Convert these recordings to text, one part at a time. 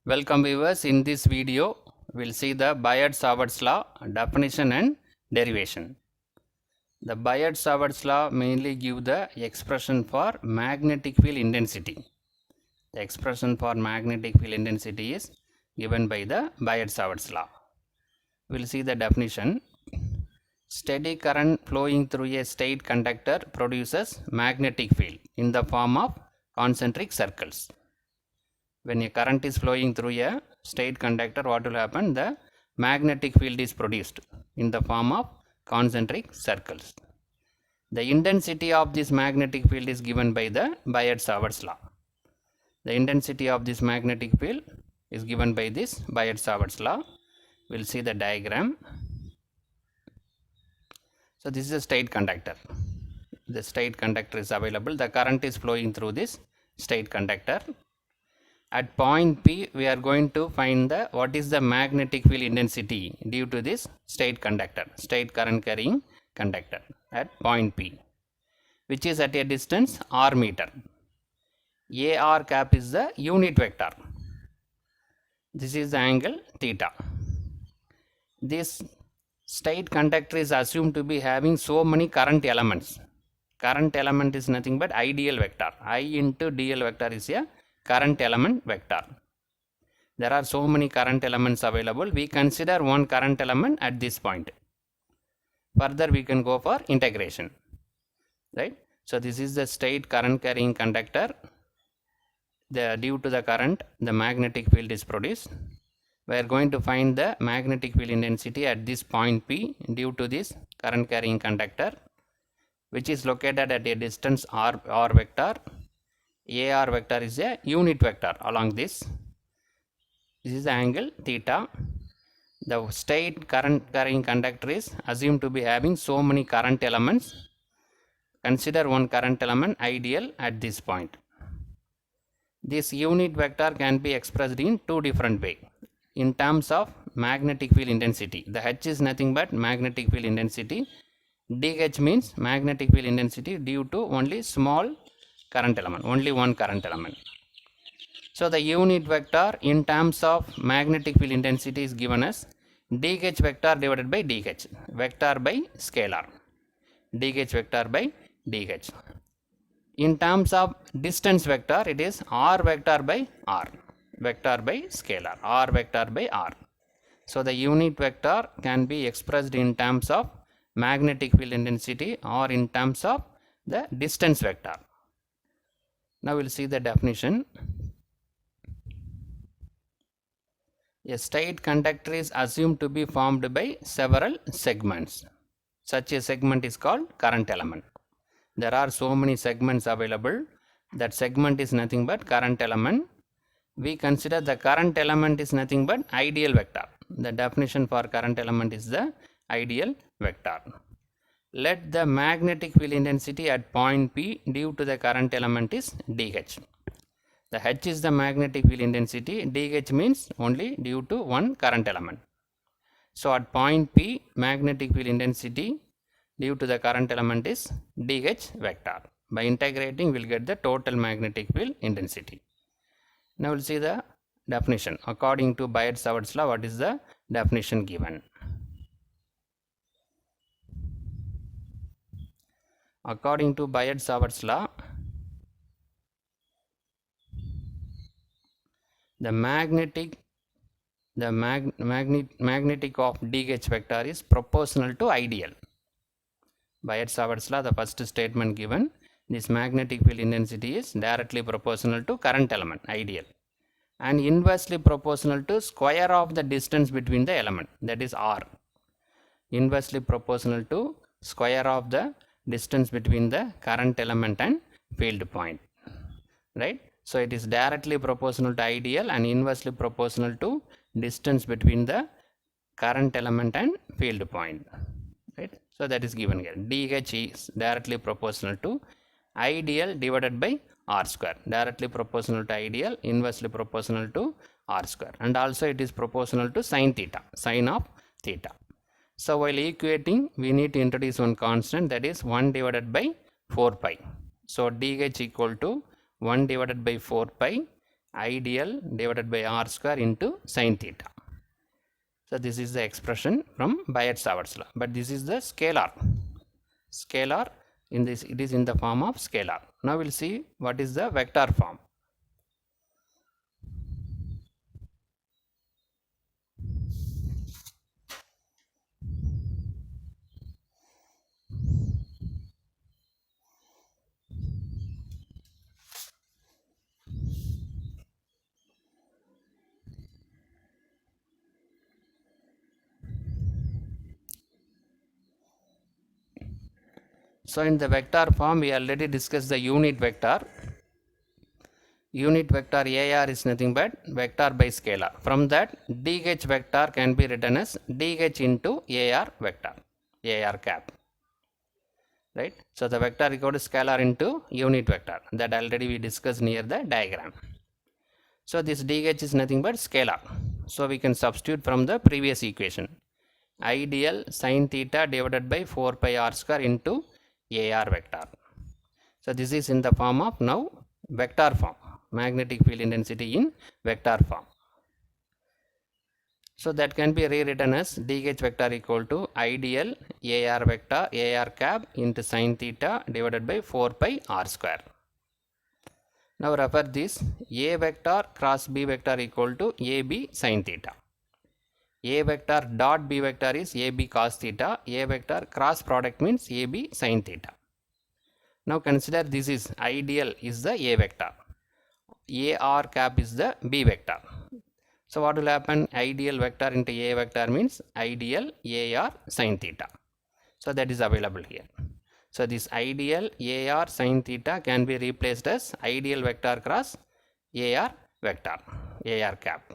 Welcome viewers. In this video we'll see the Biot Savart's law, definition and derivation. The Biot Savart's law mainly give the expression for magnetic field intensity. The expression for magnetic field intensity is given by the Biot Savart's law. We'll see the definition. Steady current flowing through a straight conductor produces magnetic field in the form of concentric circles. When a current is flowing through a straight conductor, what will happen? The magnetic field is produced in the form of concentric circles. The intensity of this magnetic field is given by the Biot Savart's law. The intensity of this magnetic field is given by this Biot Savart's law. We'll see the diagram. So this is a straight conductor. The straight conductor is available. The current is flowing through this straight conductor. At point P, we are going to find what is the magnetic field intensity due to this straight conductor, straight current carrying conductor at point P, which is at a distance r meter. AR cap is the unit vector. This is the angle theta. This straight conductor is assumed to be having so many current elements. Current element is nothing but ideal vector. I into dl vector is a current element vector. There are so many current elements available. We consider one current element at this point. Further we can go for integration, right? So this is the straight current carrying conductor. Due to the current, the magnetic field is produced. We are going to find the magnetic field intensity at this point P due to this current carrying conductor, which is located at a distance r vector. AR vector is a unit vector along this. This is the angle theta. The straight current carrying conductor is assumed to be having so many current elements. Consider one current element ideal at this point. This unit vector can be expressed in two different ways. In terms of magnetic field intensity, the H is nothing but magnetic field intensity. DH means magnetic field intensity due to only small current element, only one current element. So the unit vector in terms of magnetic field intensity is given as dH vector divided by dH, vector by scalar, dH vector by dH. In terms of distance vector, it is r vector by r, vector by scalar, r vector by r. So the unit vector can be expressed in terms of magnetic field intensity or in terms of the distance vector. Now we'll see the definition. A straight conductor is assumed to be formed by several segments. Such a segment is called current element. There are so many segments available. That segment is nothing but current element. We consider the current element is nothing but ideal vector. The definition for current element is the ideal vector. Let the magnetic field intensity at point P due to the current element is dH. The H is the magnetic field intensity. dH means only due to one current element. So at point P, magnetic field intensity due to the current element is dH vector. By integrating, we'll get the total magnetic field intensity. Now we'll see the definition. According to Biot Savart's law, what is the definition given? According to Biot Savart's law, the magnetic of dH vector is proportional to ideal. Biot Savart's law, the first statement given, this magnetic field intensity is directly proportional to current element, ideal, and inversely proportional to square of the distance between the element, that is r. Inversely proportional to square of the distance between the current element and field point, right? So it is directly proportional to ideal and inversely proportional to distance between the current element and field point, right? So that is given here. dH is directly proportional to ideal divided by r square, directly proportional to ideal, inversely proportional to r square, and also it is proportional to sin theta, sin of theta. So while equating, we need to introduce one constant, that is 1 divided by 4 pi. So dH equal to 1 divided by 4 pi ideal divided by r square into sine theta. So this is the expression from Biot Savart's law, but this is the scalar. Scalar in this, it is in the form of scalar. Now we'll see what is the vector form. So in the vector form, we already discussed the unit vector. Unit vector AR is nothing but vector by scalar. From that, DH vector can be written as DH into AR vector, AR cap. Right? So the vector equal to scalar into unit vector. That already we discussed near the diagram. So this DH is nothing but scalar. So we can substitute from the previous equation. Ideal sine theta divided by 4 pi r square into AR vector. So this is in the form of now vector form, magnetic field intensity in vector form. So that can be rewritten as DH vector equal to ideal AR vector, AR cap into sine theta divided by 4 pi r square. Now refer this, A vector cross B vector equal to AB sine theta. A vector dot B vector is AB cos theta. A vector cross product means AB sine theta. Now consider this is ideal is the A vector. AR cap is the B vector. So what will happen? Ideal vector into A vector means ideal AR sine theta. So that is available here. So this ideal AR sine theta can be replaced as ideal vector cross AR vector, AR cap.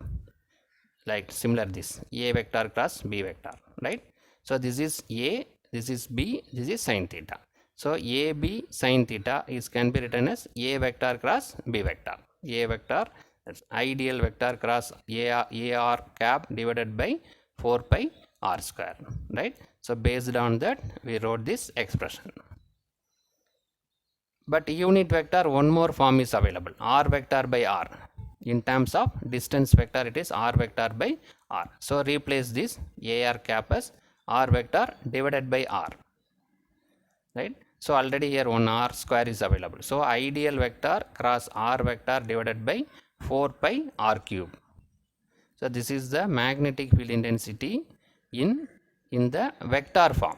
Like similar this, A vector cross B vector, right? So this is A, this is B, this is sine theta. So AB sine theta is can be written as A vector cross B vector. A vector, that's ideal vector cross AR cap divided by 4 pi r square, right? So based on that, we wrote this expression. But unit vector, one more form is available, r vector by r. In terms of distance vector, it is r vector by r. So replace this AR cap as r vector divided by r, right? So already here one r square is available. So ideal vector cross r vector divided by 4 pi r cube. So this is the magnetic field intensity in the vector form.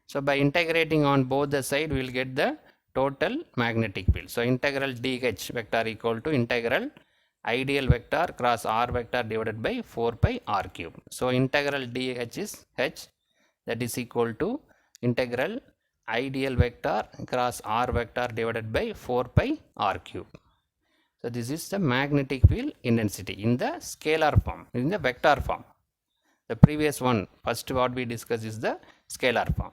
So by integrating on both the side, we will get the total magnetic field. So integral DH vector equal to integral ideal vector cross r vector divided by 4 pi r cube. So integral DH is h, that is equal to integral ideal vector cross r vector divided by 4 pi r cube. So this is the magnetic field intensity in the scalar form, in the vector form. The previous one, first what we discussed is the scalar form.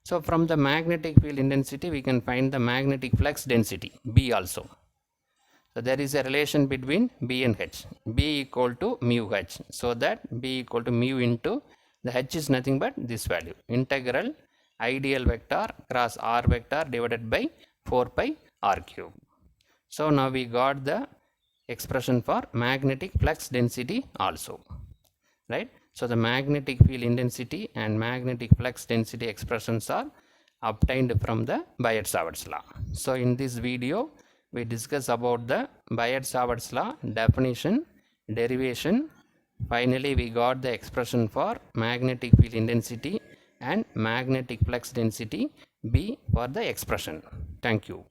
So from the magnetic field intensity, we can find the magnetic flux density, B also. So there is a relation between B and H, B equal to mu H. So that B equal to mu into, the H is nothing but this value, integral ideal vector cross r vector divided by 4 pi r cube. So now we got the expression for magnetic flux density also, right? So the magnetic field intensity and magnetic flux density expressions are obtained from the Biot Savart's law. So in this video, we discuss about the Biot Savart's law, definition, derivation. Finally, we got the expression for magnetic field intensity and magnetic flux density, B for the expression. Thank you.